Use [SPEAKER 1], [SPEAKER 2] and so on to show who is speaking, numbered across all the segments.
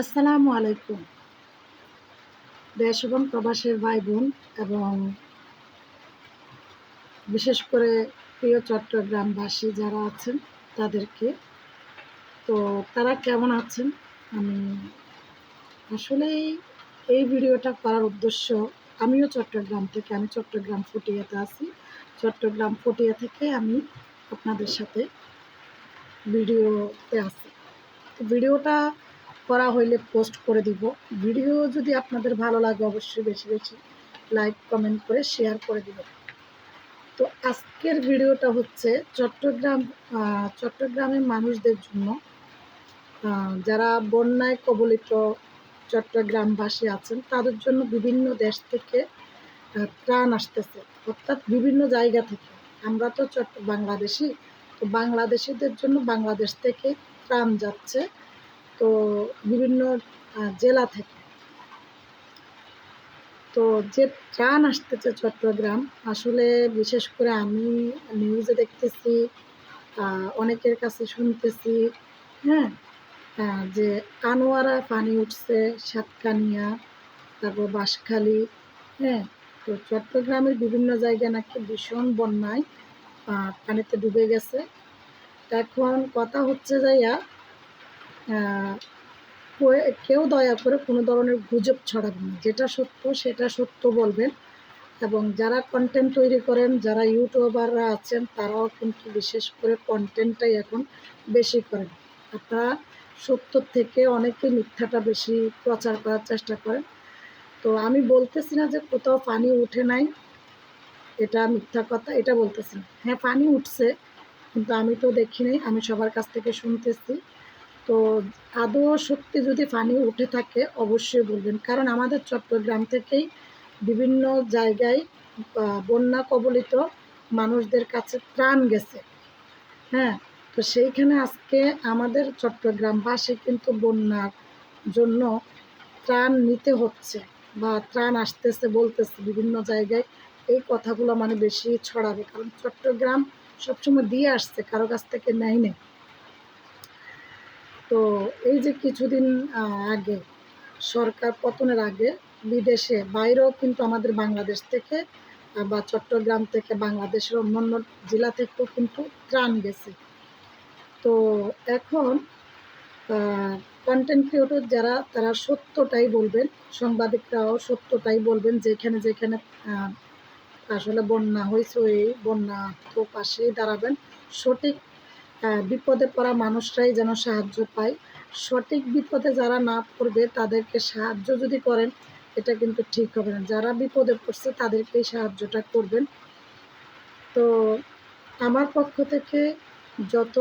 [SPEAKER 1] আসসালামু আলাইকুম। দেশ এবং প্রবাসের ভাই বোন এবং বিশেষ করে প্রিয় চট্টগ্রামবাসী যারা আছেন তাদেরকে, তো তারা কেমন আছেন? আমি আসলেই এই ভিডিওটা করার উদ্দেশ্য, আমি চট্টগ্রাম ফটিয়াতে আছি। চট্টগ্রাম ফটিয়া থেকে আমি আপনাদের সাথে ভিডিওতে আছি। তো ভিডিওটা করা হইলে পোস্ট করে দিব। ভিডিও যদি আপনাদের ভালো লাগে অবশ্যই বেশি বেশি লাইক কমেন্ট করে শেয়ার করে দিবেন। তো আজকের ভিডিওটা হচ্ছে চট্টগ্রামের মানুষদের জন্য, যারা বন্যায় কবলিত চট্টগ্রামবাসী আছেন তাদের জন্য বিভিন্ন দেশ থেকে ত্রাণ আসতেছে, অর্থাৎ বিভিন্ন জায়গা থেকে। আমরা তো বাংলাদেশি, তো বাংলাদেশিদের জন্য বাংলাদেশ থেকে ত্রাণ যাচ্ছে, তো বিভিন্ন জেলা থেকে। তো যে ত্রাণ আসতেছে চট্টগ্রাম, আসলে বিশেষ করে আমি নিউজে দেখতেছি, অনেকের কাছে শুনতেছি, হ্যাঁ, যে আনোয়ারা পানি উঠছে, সাতকানিয়া, তারপর বাঁশখালী, হ্যাঁ। তো চট্টগ্রামের বিভিন্ন জায়গায় নাকি ভীষণ বন্যায় পানিতে ডুবে গেছে। এখন কথা হচ্ছে যাইয়া, কেউ দয়া করে কোনো ধরনের গুজব ছড়াবেন না, যেটা সত্য সেটা সত্য বলবেন। এবং যারা কন্টেন্ট তৈরি করেন, যারা ইউটিউবাররা আছেন, তারাও কিন্তু বিশেষ করে কন্টেন্টটাই এখন বেশি করেন। আপনারা সত্যর থেকে অনেকে মিথ্যাটা বেশি প্রচার করার চেষ্টা করেন। তো আমি বলতেছি না যে কোথাও পানি উঠে নাই, এটা মিথ্যা কথা, এটা বলতেছি না। হ্যাঁ, পানি উঠছে, কিন্তু আমি তো দেখি নাই, আমি সবার কাছ থেকে শুনতেছি। তো আদৌ সত্যি যদি পানি উঠে থাকে অবশ্যই বলবেন, কারণ আমাদের চট্টগ্রাম থেকেই বিভিন্ন জায়গায় বন্যা কবলিত মানুষদের কাছে ত্রাণ গেছে, হ্যাঁ। তো সেইখানে আজকে আমাদের চট্টগ্রামবাসী কিন্তু বন্যার জন্য ত্রাণ নিতে হচ্ছে বা ত্রাণ আসতেছে বলতেছে বিভিন্ন জায়গায়। এই কথাগুলো মানে বেশি ছড়াবে, কারণ চট্টগ্রাম সবসময় দিয়ে আসছে, কারো কাছ থেকে নেয় নেই। তো এই যে কিছুদিন আগে, সরকার পতনের আগে, বিদেশে বাইরেও কিন্তু আমাদের বাংলাদেশ থেকে বা চট্টগ্রাম থেকে বাংলাদেশের অন্যান্য জেলা থেকেও কিন্তু ত্রাণ গেছে। তো এখন কন্টেন্ট ক্রিয়েটর যারা, তারা সত্যটাই বলবেন, সাংবাদিকরাও সত্যটাই বলবেন, যেখানে যেখানে আসলে বন্যা হয়েছে ওই বন্যা তো পাশেই দাঁড়াবেন। সঠিক বিপদে পড়া মানুষরাই যেন সাহায্য পায়। সঠিক বিপদে যারা না পড়বে তাদেরকে সাহায্য যদি করেন, এটা কিন্তু ঠিক হবে না। যারা বিপদে পড়ছে তাদেরকেই সাহায্যটা করবেন। তো আমার পক্ষ থেকে যত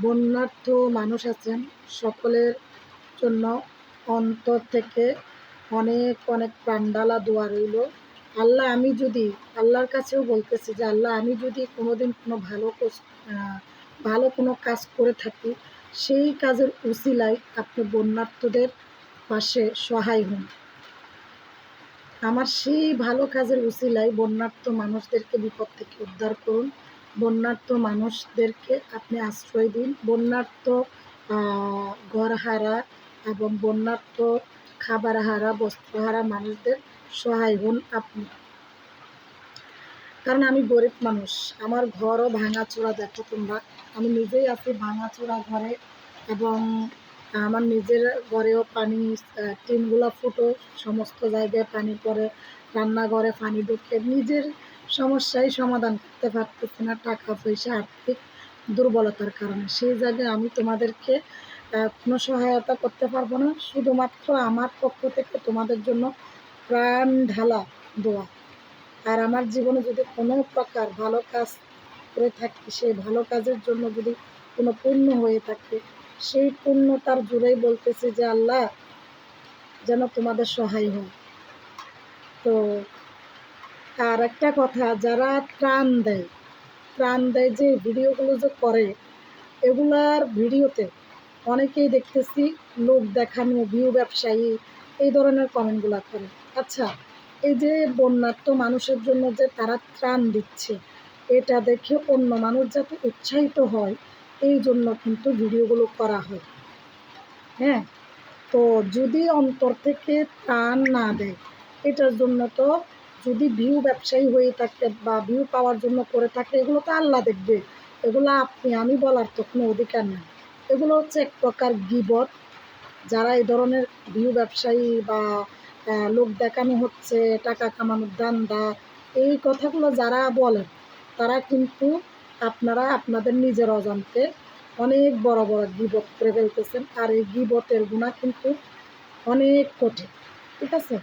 [SPEAKER 1] বন্যার্থ মানুষ আছেন সকলের জন্য অন্তর থেকে অনেক অনেক প্রাণঢালা দোয়া রইল। আল্লাহর কাছেও বলতেছি যে আল্লাহ, আমি যদি কোনোদিন কোনো ভালো কোনো কাজ করে থাকি, সেই কাজের উসিলায় আপনি বন্যার্থদের পাশে সহায় হন। আমার সেই ভালো কাজের উসিলায় বন্যার্থ মানুষদেরকে বিপদ থেকে উদ্ধার করুন। বন্যার্থ মানুষদেরকে আপনি আশ্রয় দিন। বন্যার্থ ঘরহারা এবং বন্যার্থ খাবারহারা, বস্ত্রহারা মানুষদের সহায় হন আপনি। কারণ আমি গরিব মানুষ, আমার ঘরও ভাঙাচোরা, দেখো তোমরা, আমি নিজেই আছি ভাঙাচোরা ঘরে। এবং আমার নিজের ঘরেও পানি, টিনগুলো ফুটো, সমস্ত জায়গায় পানি পড়ে, রান্নাঘরে পানি ঢুকে, নিজের সমস্যাই সমাধান করতে পারতেছি না টাকা পয়সা আর্থিক দুর্বলতার কারণে। সেই জায়গায় আমি তোমাদেরকে কোনো সহায়তা করতে পারবো না। শুধুমাত্র আমার পক্ষ থেকে তোমাদের জন্য প্রাণ ঢালা দোয়া। আর আমার জীবনে যদি কোনো প্রকার ভালো কাজ করে থাকি, সেই ভালো কাজের জন্য যদি কোনো পুণ্য হয়ে থাকে, সেই পুণ্যতার জুড়েই বলতেছি যে আল্লাহ যেন তোমাদের সহায় হয়। তো আর একটা কথা, যারা ত্রাণ দেয় যে ভিডিওগুলো যে করে, এগুলার ভিডিওতে অনেকেই দেখতেছি লোক দেখানো, ভিউ ব্যবসায়ী, এই ধরনের কমেন্টগুলো করে। আচ্ছা, এই যে বন্যার্থ মানুষের জন্য যে তারা ত্রাণ দিচ্ছে, এটা দেখে অন্য মানুষ যাতে উৎসাহিত হয়, এই জন্য কিন্তু ভিডিওগুলো করা হয়, হ্যাঁ। তো যদি অন্তর থেকে ত্রাণ না দেয়, এটার জন্য তো যদি ভিউ ব্যবসায়ী হয়ে থাকে বা ভিউ পাওয়ার জন্য করে থাকে, এগুলো তো আল্লাহ দেখবে, এগুলো আমি বলার তো কোনো অধিকার নেই। এগুলো হচ্ছে এক প্রকার গীবত। যারা এই ধরনের ভিউ ব্যবসায়ী বা লোক দেখানো হচ্ছে, টাকা কামানোর ধান্দা, এই কথাগুলো যারা বলেন, তারা কিন্তু আপনারা আপনাদের নিজের অজান্তে অনেক বড় বড় গীবত করে ফেলতেছেন। আর এই গীবতের গুণা কিন্তু অনেক কঠিন, ঠিক আছে?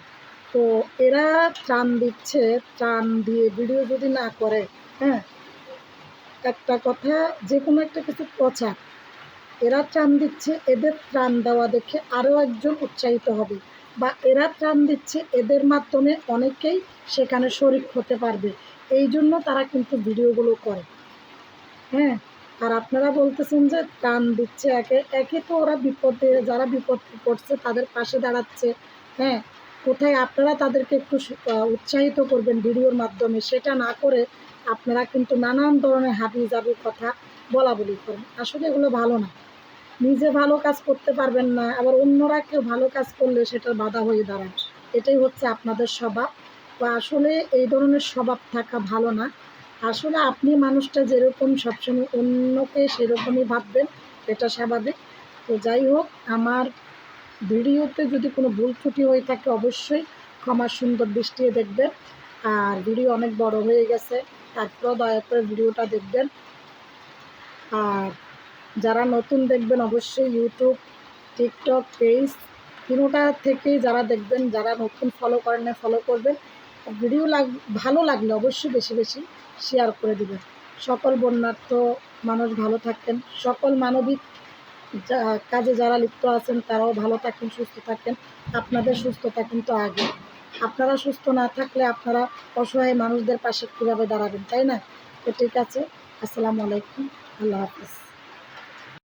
[SPEAKER 1] তো এরা ত্রাণ দিচ্ছে, ত্রাণ দিয়ে ভিডিও যদি না করে, হ্যাঁ, একটা কথা, যে কোনো একটা কিছু প্রচার, এরা ত্রাণ দিচ্ছে, এদের ত্রাণ দেওয়া দেখে আরও একজন উৎসাহিত হবে, বা এরা ত্রাণ দিচ্ছে, এদের মাধ্যমে অনেকেই সেখানে শরিক হতে পারবে। এই জন্য তারা কিন্তু ভিডিওগুলো করে, হ্যাঁ। আর আপনারা বলতেছেন যে ত্রাণ দিচ্ছে, একে একে তো ওরা বিপদে, যারা বিপদে পড়ছে তাদের পাশে দাঁড়াচ্ছে, হ্যাঁ। কোথায় আপনারা তাদেরকে একটু উৎসাহিত করবেন ভিডিওর মাধ্যমে, সেটা না করে আপনারা কিন্তু নানান ধরনের হাবি জাবি কথা বলা বলি করেন। আসলে এগুলো ভালো না। নিজে ভালো কাজ করতে পারবেন না, আবার অন্যরা কেউ ভালো কাজ করলে সেটার বাধা হয়ে দাঁড়ায়। এটাই হচ্ছে আপনাদের স্বভাব। তো আসলে এই ধরনের স্বভাব থাকা ভালো না। আসলে আপনি মানুষটা যেরকম সবসময় অন্যকে সেরকমই ভাববেন, এটা স্বাভাবিক। তো যাই হোক, আমার ভিডিওতে যদি কোনো ভুল ত্রুটি হয়ে থাকে অবশ্যই ক্ষমার সুন্দর দৃষ্টিতে দেখবেন। আর ভিডিও অনেক বড় হয়ে গেছে, তারপরেও দয়া করে ভিডিওটা দেখবেন। আর যারা নতুন দেখবেন অবশ্যই ইউটিউব, টিকটক, পেজ তিনোটা থেকেই যারা দেখবেন, যারা নতুন ফলো করেন না ফলো করবেন। ভিডিও ভালো লাগলে অবশ্যই বেশি বেশি শেয়ার করে দিবেন। সকল বন্যার্থ মানুষ ভালো থাকেন, সকল মানবিক কাজে যারা লিপ্ত আছেন তারাও ভালো থাকেন, সুস্থ থাকেন। আপনাদের সুস্থতা কিন্তু আগে। আপনারা সুস্থ না থাকলে আপনারা অসহায় মানুষদের পাশে কীভাবে দাঁড়াবেন, তাই না? তো ঠিক আছে, আসসালামু আলাইকুম, আল্লাহ হাফিজ।